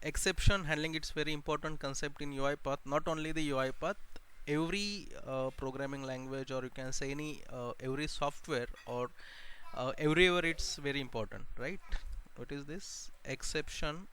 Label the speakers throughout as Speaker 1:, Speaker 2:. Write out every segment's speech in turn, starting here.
Speaker 1: exception handling, it's very important concept in UiPath. Not only the UiPath, every programming language, or you can say any every software, or everywhere it's very important, right? What is this? Exception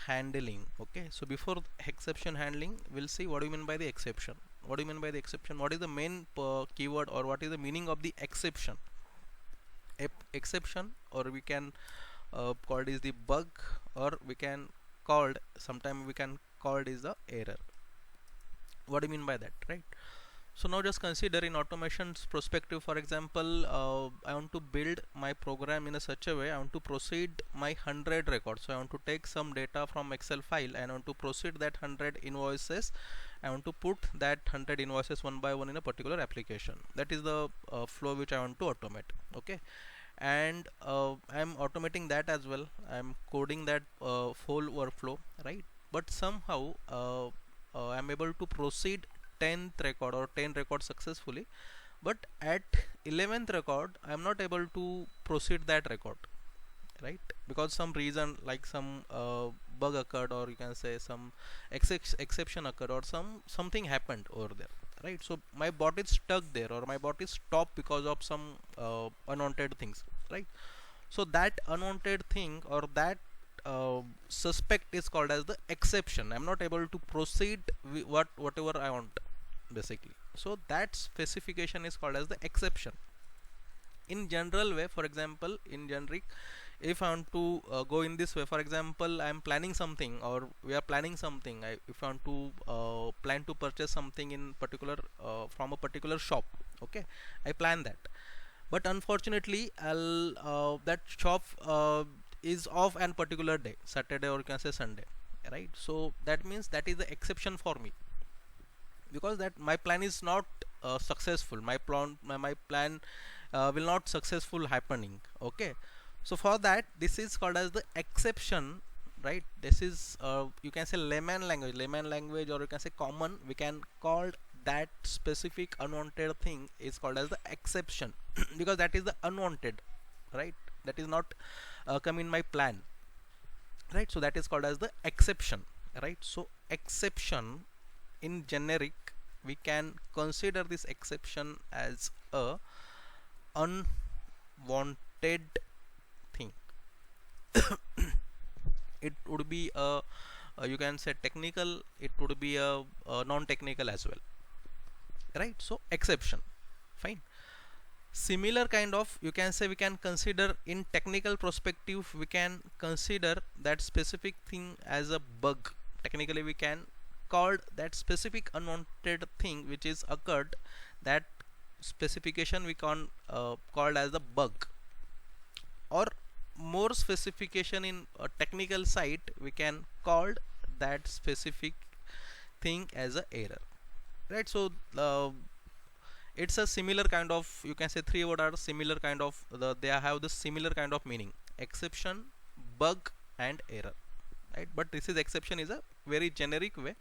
Speaker 1: handling. Okay, so before exception handling, we'll see what do you mean by the exception. What do you mean by the exception? What is the main keyword, or what is the meaning of the exception? Exception, or we can call it is the bug, or we can called, sometime we can call it is the error. What do you mean by that, right? So now just consider in automation's perspective. For example, I want to build my program in a such a way, I want to proceed my 100 records. So I want to take some data from Excel file and I want to proceed that 100 invoices. I want to put that 100 invoices one by one in a particular application. That is the flow which I want to automate. Okay, and I'm automating that as well. I'm coding that whole workflow, right? But somehow I'm able to proceed 10th record or 10 records successfully, but at 11th record I'm not able to proceed that record, right? Because some reason, like some bug occurred, or you can say some exception occurred, or something happened over there, right? So my bot is stuck there, or my bot is stopped because of some unwanted things, right? So that unwanted thing, or that suspect, is called as the exception. I'm not able to proceed with whatever I want, basically. So that specification is called as the exception. In general way, for example, in generic, if I want to go in this way, for example, I am planning something, or we are planning something. If I want to plan to purchase something in particular from a particular shop, okay, I plan that. But unfortunately, that shop is off on particular day, Saturday, or you can say Sunday, right? So that means that is the exception for me, because that my plan is not successful. My plan will not successful happening. Okay, so for that, this is called as the exception, right? This is you can say layman language, or you can say common, we can call that specific unwanted thing is called as the exception because that is the unwanted, right? That is not come in my plan, right? So that is called as the exception, right? So exception, in generic, we can consider this exception as a unwanted thing. It would be you can say technical, it would be a non-technical as well, right? So exception, fine. Similar kind of, you can say, we can consider in technical perspective, we can consider that specific thing as a bug. Technically we can call that specific unwanted thing which is occurred, that specification we can called as the bug. Or more specification in a technical side, we can call that specific thing as a error, right? So it's a similar kind of, you can say three words are similar kind of, they have the similar kind of meaning: exception, bug, and error, right? But this is exception is a very generic way,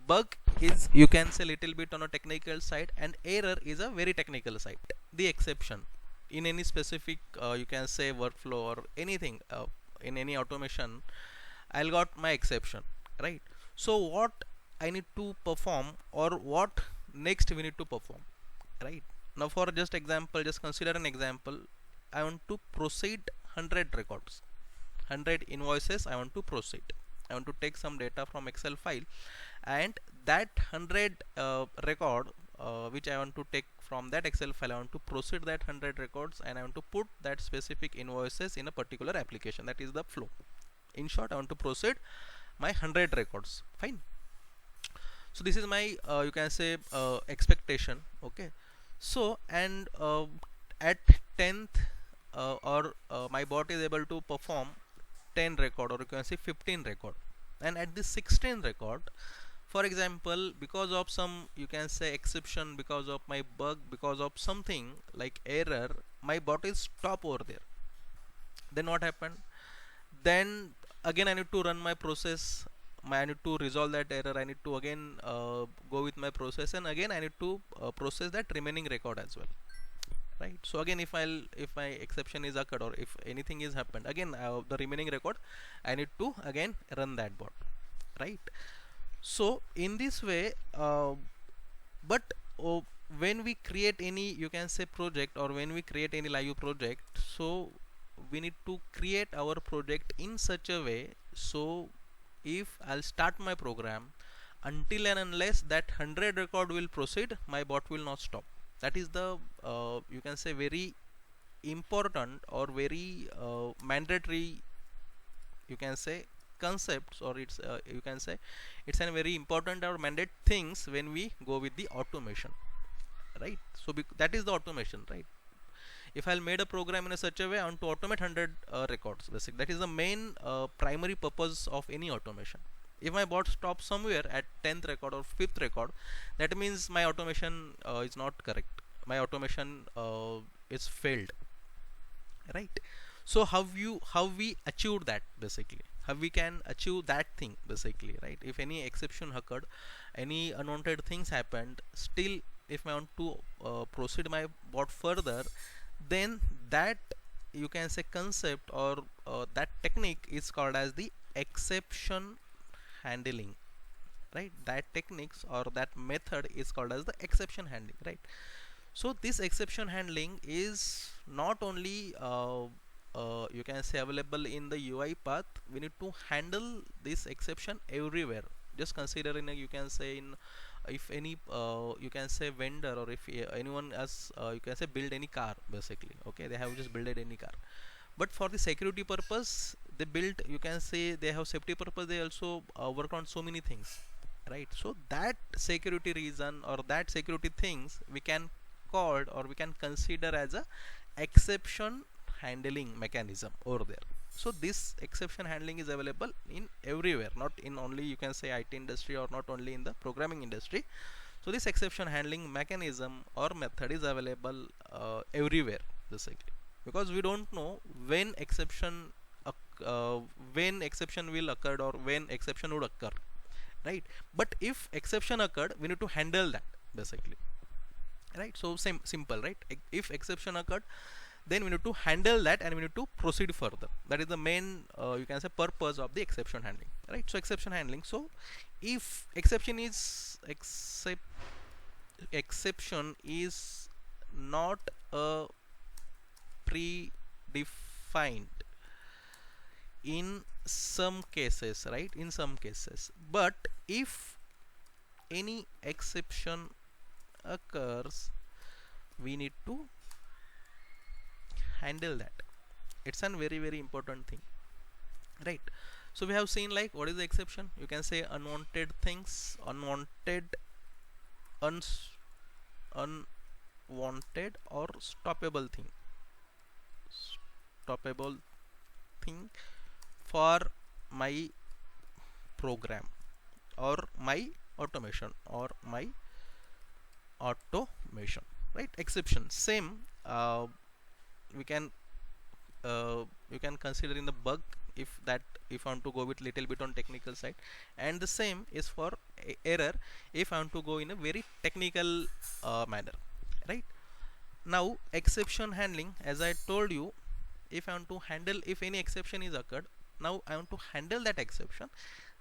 Speaker 1: bug is, you can say, little bit on a technical side, and error is a very technical side. The exception in any specific you can say workflow or anything, in any automation, I'll got my exception, right? So what I need to perform, or what next we need to perform, right? Now for just example, just consider an example. I want to proceed 100 records, 100 invoices I want to proceed. I want to take some data from Excel file, and that 100 record which I want to take from that Excel file, I want to proceed that 100 records, and I want to put that specific invoices in a particular application. That is the flow. In short, I want to proceed my 100 records, fine. So this is my you can say expectation. Okay, so and at 10th or my bot is able to perform 10 record, or you can say 15 record, and at the 16th record, for example, because of some, you can say, exception, because of my bug, because of something like error, my bot is stop over there. Then what happened? Then again I need to run my process, I need to resolve that error, I need to again go with my process, and again I need to process that remaining record as well, right? So again, if my exception is occurred or if anything is happened, again the remaining record I need to again run that bot, right? So in this way, but uh, when we create any, you can say, project, or when we create any live project, so we need to create our project in such a way, so if I'll start my program, until and unless that 100 record will proceed, my bot will not stop. That is the you can say very important or very mandatory, you can say, concepts, or it's you can say it's a very important or mandate things when we go with the automation, right? So that is the automation, right? If I'll made a program in a such a way, I want to automate 100 records basic, that is the main primary purpose of any automation. If my bot stops somewhere at 10th record or 5th record, that means my automation is not correct, my automation is failed, right? So how we achieved that, basically how we can achieve that thing, basically, right? If any exception occurred, any unwanted things happened, still if I want to proceed my bot further, then that, you can say, concept or that technique is called as the exception handling, right? That techniques or that method is called as the exception handling, right? So this exception handling is not only you can say available in the UiPath. We need to handle this exception everywhere. Just consider in a, you can say, in if any you can say vendor, or if anyone has you can say build any car, basically, okay, they have just built any car, but for the security purpose they built, you can say they have safety purpose, they also work on so many things, right? So that security reason or that security things we can call or we can consider as a exception handling mechanism over there. So this exception handling is available in everywhere, not in only, you can say, IT industry or not only in the programming industry. So this exception handling mechanism or method is available everywhere, basically, because we don't know when exception when exception will occur or when exception would occur, right? But if exception occurred, we need to handle that, basically, right? So simple, right? If exception occurred, then we need to handle that and we need to proceed further. That is the main you can say purpose of the exception handling, right? So exception handling, so if exception is exception is not predefined in some cases, right? In some cases, but if any exception occurs, we need to handle that. It's a very important thing, right? So we have seen, like, what is the exception? You can say unwanted things, unwanted unwanted or stoppable thing for my program or my automation, right? Exception, same we can you can consider in the bug, if I want to go with little bit on technical side, and the same is for error if I want to go in a very technical manner, right? Now exception handling, as I told you, if I want to handle, if any exception is occurred, now I want to handle that exception.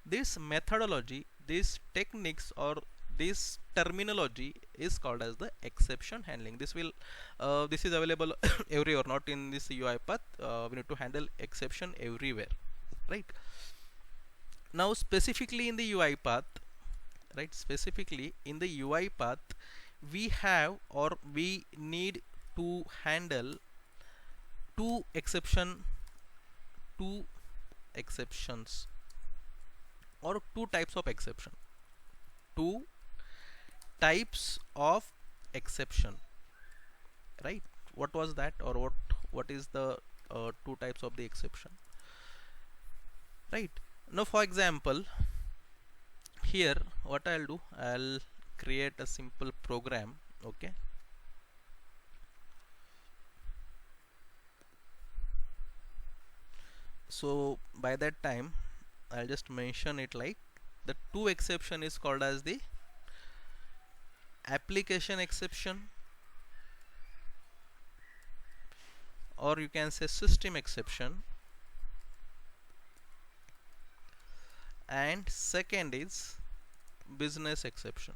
Speaker 1: This methodology, these techniques, or this terminology is called as the exception handling. This will this is available everywhere, not in this UiPath. We need to handle exception everywhere, right? Now specifically in the UiPath, right, specifically in the UiPath, we have or we need to handle two exceptions or two types of exception, two types of exception, right? What was that, or what is the two types of the exception, right? Now for example, here what I'll do, I'll create a simple program, okay? So by that time I'll just mention it like the two exception is called as the application exception or you can say system exception, and second is business exception,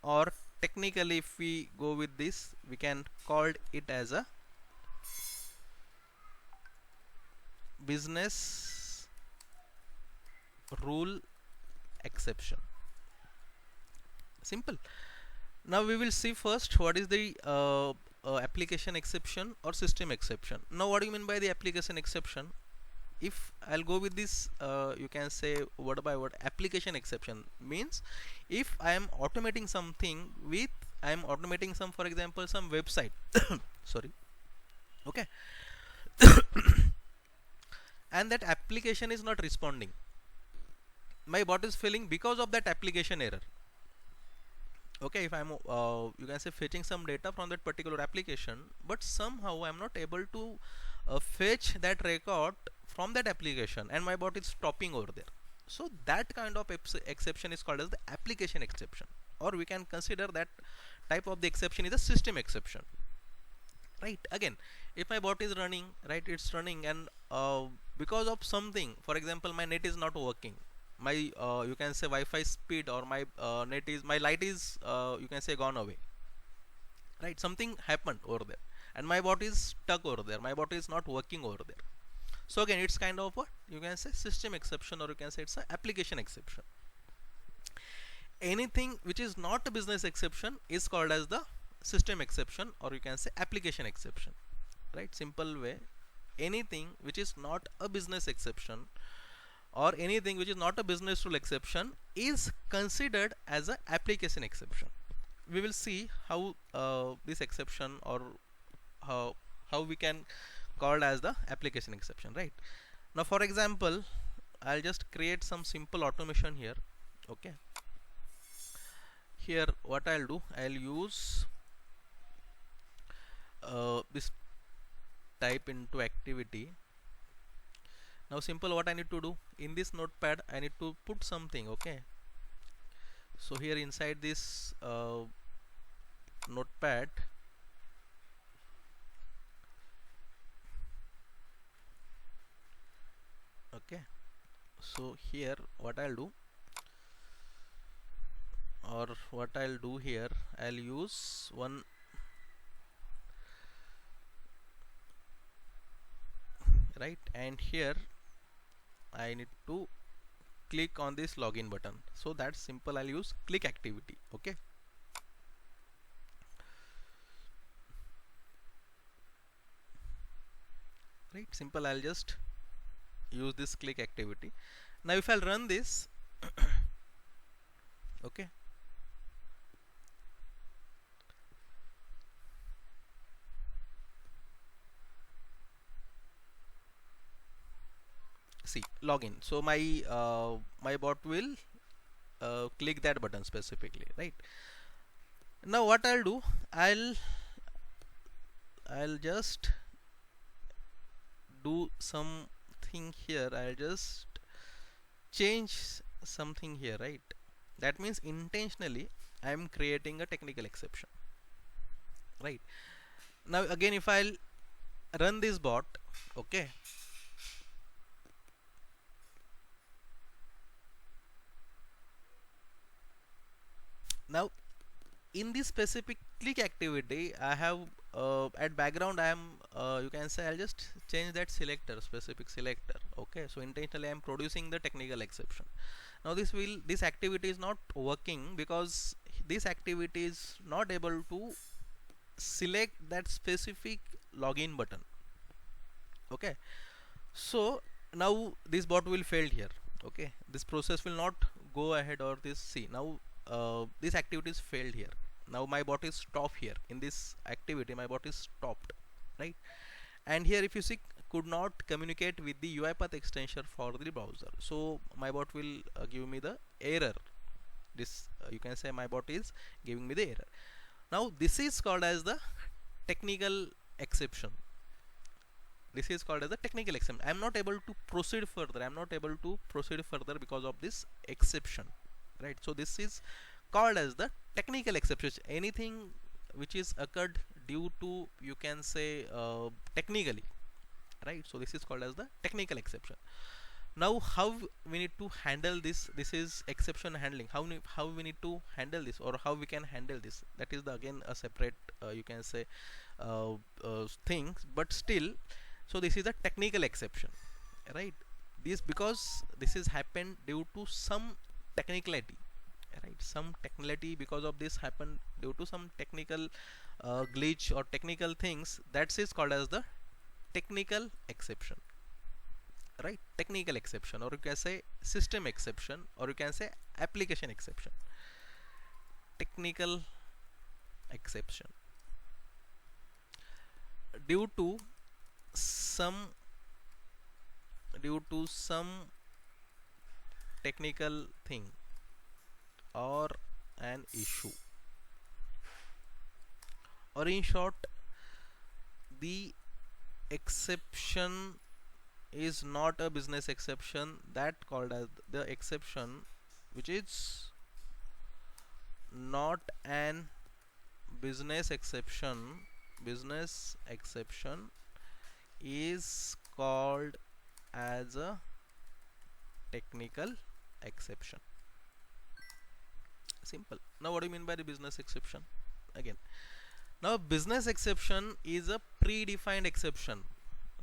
Speaker 1: or technically if we go with this we can call it as a business rule exception. Simple. Now we will see first what is the application exception or system exception. Now what do you mean by the application exception? If I'll go with this, you can say word by word, application exception means if I am automating something with, I am automating some, for example, some website sorry, okay, and that application is not responding, my bot is failing because of that application error. Okay, if I'm you can say fetching some data from that particular application, but somehow I'm not able to fetch that record from that application and my bot is stopping over there, so that kind of exception is called as the application exception, or we can consider that type of the exception is a system exception. Right, again, if my bot is running, right, it's running, and because of something, for example, my net is not working, my you can say Wi-Fi speed or my net is, my light is you can say gone away, right, something happened over there and my bot is stuck over there, my bot is not working over there. So again, it's kind of what you can say system exception, or you can say it's an application exception. Anything which is not a business exception is called as the system exception, or you can say application exception. Right, simple way, anything which is not a business exception or anything which is not a business rule exception is considered as an application exception. We will see how this exception, or how we can call as the application exception. Right, now for example, I'll just create some simple automation here. Okay, here what I'll do, I'll use this type into activity. Now simple, what I need to do in this notepad, I need to put something. Okay, so here inside this notepad, okay, so here what I'll do, or what I'll do here, I'll use one right, and here I need to click on this login button, so that's simple, I'll use click activity. Okay, right, simple, I'll just use this click activity. Now if I'll run this okay, see login, so my bot will click that button specifically. Right, now what I'll do, I'll just do something here, I'll just change something here. Right, that means intentionally I am creating a technical exception. Right, now again if I'll run this bot, okay, now in this specific click activity I have at background I am you can say I'll just change that selector, specific selector. Okay, so intentionally I am producing the technical exception. Now this activity is not working because this activity is not able to select that specific login button. Okay, so now this bot will fail here. Okay, this process will not go ahead, or this, see now this activity is failed here. Now my bot is stopped here in this activity, my bot is stopped. Right, and here if you see, could not communicate with the UiPath extension for the browser, so my bot will give me the error. This you can say my bot is giving me the error. Now this is called as the technical exception. This is called as the technical exception. I am not able to proceed further, I am not able to proceed further because of this exception. Right, so this is called as the technical exception. Anything which is occurred due to, you can say, technically, right? So this is called as the technical exception. Now how we need to handle this is exception handling. How we need to handle this, or how we can handle this, that is the again a separate you can say things, but still, so this is a technical exception, right? This, because this is happened due to some technicality, right? Some technicality, because of this happened due to some technical glitch or technical things, that is called as the technical exception, right? Technical exception, or you can say system exception, or you can say application exception. Technical exception, due to some technical thing or an issue, or in short, the exception is not a business exception, that called as the exception which is not an business exception. Business exception is called as a technical exception. Simple. Now what do you mean by the business exception? Again, now business exception is a predefined exception,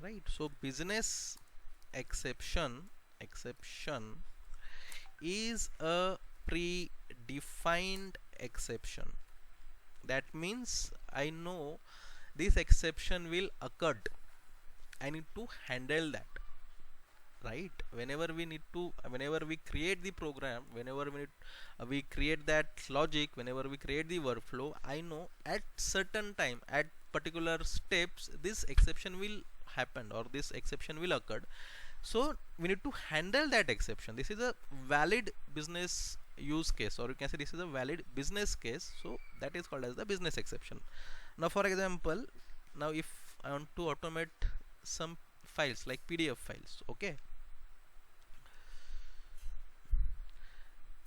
Speaker 1: right? So business exception is a predefined exception. That means I know this exception will occur, I need to handle that, right? Whenever we create the program, whenever we create that logic, whenever we create the workflow, I know at certain time, at particular steps, this exception will happen, or this exception will occur. So we need to handle that exception. This is a valid business use case, or you can say this is a valid business case, so that is called as the business exception. Now for example, now if I want to automate some files like PDF files, okay,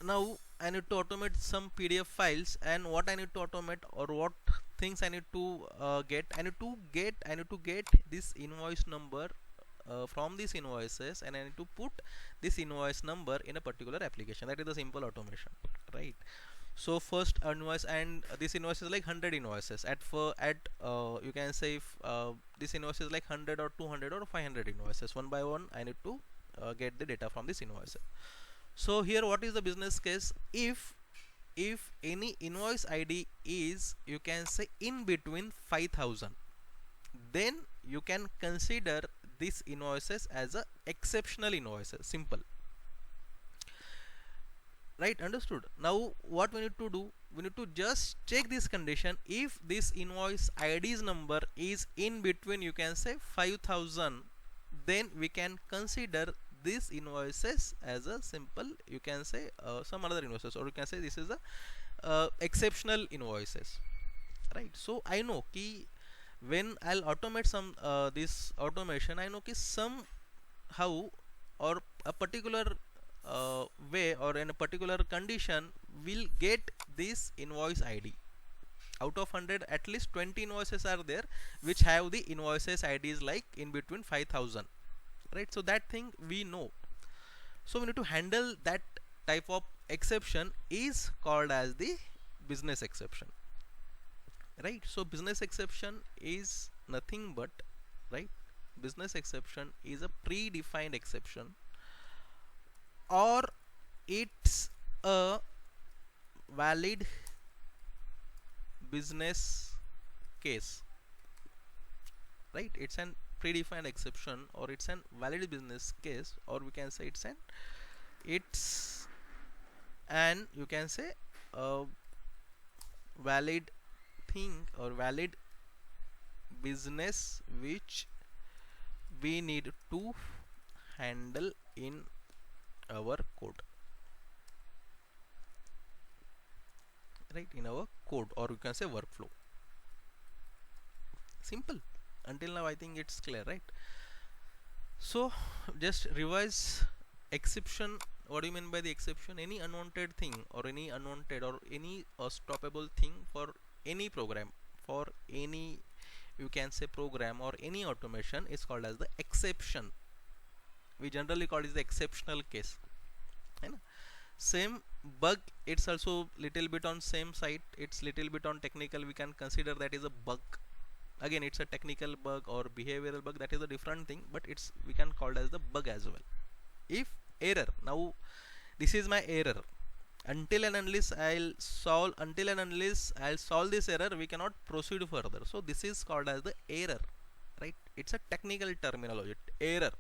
Speaker 1: now I need to automate some PDF files, and what I need to automate, or what things I need to get, I need to get this invoice number from these invoices, and I need to put this invoice number in a particular application. That is the simple automation, right? So first invoice, and this invoice is like 100 invoices you can say if this invoice is like 100 or 200 or 500 invoices, one by one I need to get the data from this invoice. So here what is the business case? If any invoice ID is, you can say, in between 5000, then you can consider these invoices as a exceptional invoices. Simple, right? Understood? Now what we need to do, we need to just check this condition. If this invoice ID's number is in between, you can say, 5000, then we can consider these invoices as a simple, you can say, some other invoices, or you can say this is a exceptional invoices, right? So I know ki when I'll automate some this automation, I know ki somehow, or a particular way, or in a particular condition, will get this invoice ID. Out of 100, at least 20 invoices are there which have the invoices IDs like in between 5000, right? So that thing we know. So we need to handle that type of exception, is called as the business exception, right? So business exception is nothing but, right, business exception is a predefined exception, or it's a valid business case, right? It's an predefined exception, or it's an valid business case, or we can say it's an you can say a valid thing, or valid business which we need to handle in our code, right? In our code, or you can say workflow. Simple. Until now I think it's clear, right? So just revise exception. What do you mean by the exception? Any unwanted thing, or any unwanted, or any stoppable thing for any program, for any, you can say, program or any automation is called as the exception. We generally call it the exceptional case. Right? Same bug, it's also little bit on same side, it's little bit on technical, we can consider that is a bug. Again, it's a technical bug or behavioral bug, that is a different thing, but it's, we can call it as the bug as well. If error, now this is my error, until and unless I'll solve this error, we cannot proceed further. So this is called as the error, right? It's a technical terminology, error.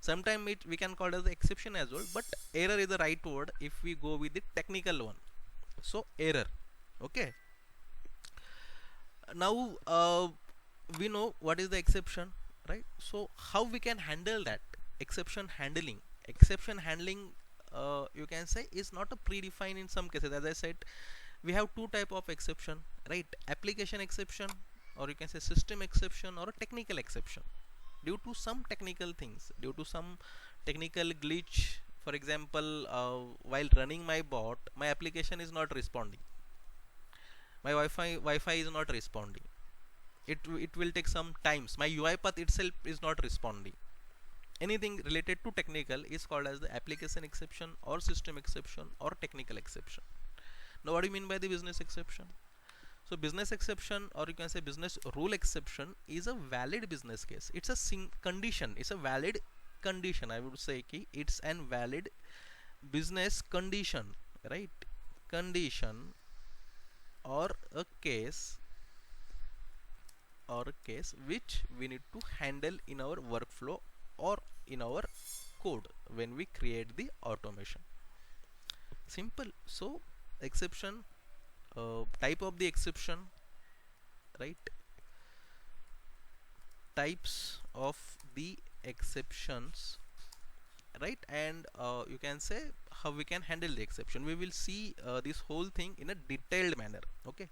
Speaker 1: Sometimes we can call it as the exception as well, but error is the right word if we go with the technical one. So error. Okay, now we know what is the exception, right? So how we can handle that exception handling? Exception handling, you can say, is not a predefined in some cases. As I said, we have two type of exception, right? Application exception, or you can say system exception, or a technical exception. Due to some technical things, due to some technical glitch, for example, while running my bot, my application is not responding, my Wi-Fi is not responding, it will take some times, my UiPath itself is not responding. Anything related to technical is called as the application exception or system exception or technical exception. Now what do you mean by the business exception? So business exception, or you can say business rule exception, is a valid business case. It's a condition, it's a valid condition. I would say ki it's an valid business condition, right? Condition or a case which we need to handle in our workflow or in our code when we create the automation. Simple. So exception, type of the exception, right? Types of the exceptions, right? And you can say how we can handle the exception. We will see this whole thing in a detailed manner. Okay,